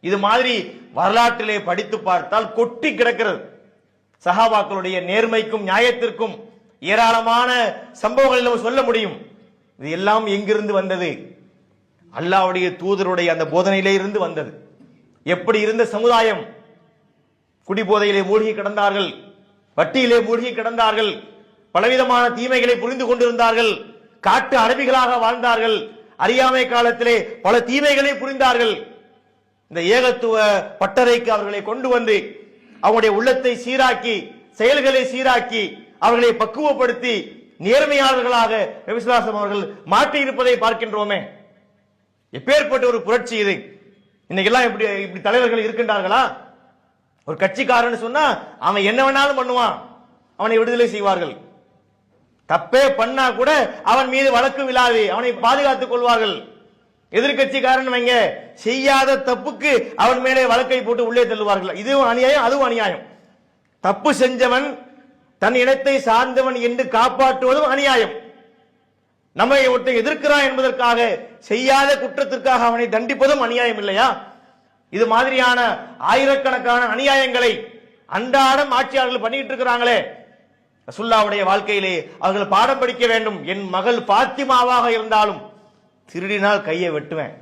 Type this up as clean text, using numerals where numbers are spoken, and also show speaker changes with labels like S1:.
S1: இது மாதிரி வரலாற்றிலே படித்து பார்த்தால் கொட்டி கிடக்கிறது. சஹாபாக்களுடைய நேர்மைக்கும் நியாயத்திற்கும் ஏராளமான சம்பவங்கள் நம்ம சொல்ல முடியும். இது எல்லாம் எங்கிருந்து வந்தது? அல்லாஹ்வுடைய தூதருடைய அந்த போதனையிலே இருந்து வந்தது. எப்படி இருந்த சமுதாயம்? குடிபோதையிலே மூழ்கி கிடந்தார்கள், வட்டியிலே மூழ்கி கிடந்தார்கள், பலவிதமான தீமைகளை புரிந்து கொண்டிருந்தார்கள், காட்டு அரபிகளாக வாழ்ந்தார்கள், அறியாமை காலத்திலே பல தீமைகளை புரிந்தார்கள். இந்த ஏகத்துவ பட்டறைக்கு அவர்களை கொண்டு வந்து அவருடைய உள்ளத்தை சீராக்கி, செயல்களை சீராக்கி, அவர்களை பக்குவப்படுத்தி நேர்மையாளர்களாக நபி ஸல்லல்லாஹு அலைஹி வஸல்லம் அவர்கள் மாற்றி இருப்பதை பார்க்கின்றோமே. எப்பேற்பட்ட ஒரு புரட்சி இது! இன்னைக்கு எல்லாம் இப்படி தலைவர்கள் இருக்கின்றார்களா? ஒரு கட்சிக்காரன் சொன்னா அவன் என்ன வேணாலும் பண்ணுவான், அவனை விடுதலை செய்வார்கள். தப்பே பண்ணா கூட அவன் மீது வழக்கு விழாது, அவனை பாதுகாத்துக் கொள்வார்கள். எதிர்கட்சிக்காரன் வைங்க, செய்யாத தப்புக்கு அவன் மேலே வழக்கை போட்டு உள்ளே தள்ளுவார்கள். இதுவும் அநியாயம், அதுவும் அநியாயம். தப்பு செஞ்சவன் தன் இனத்தை சார்ந்தவன் என்று காப்பாற்றுவதும் அநியாயம். நம்மை ஒருத்தன் எதிர்க்கிறான் என்பதற்காக செய்யாத குற்றத்திற்காக அவனை தண்டிப்பதும் அநியாயம் இல்லையா? இது மாதிரியான ஆயிரக்கணக்கான அநியாயங்களை அன்றாடம் ஆட்சியாளர்கள் பண்ணிட்டு இருக்கிறாங்களே. ரசூலுல்லாஹ்வுடைய வாழ்க்கையிலே அவர்கள் பாடம் படிக்க வேண்டும். என் மகள் பாத்திமாவாக இருந்தாலும் திருடினால் கையை வெட்டுவேன்,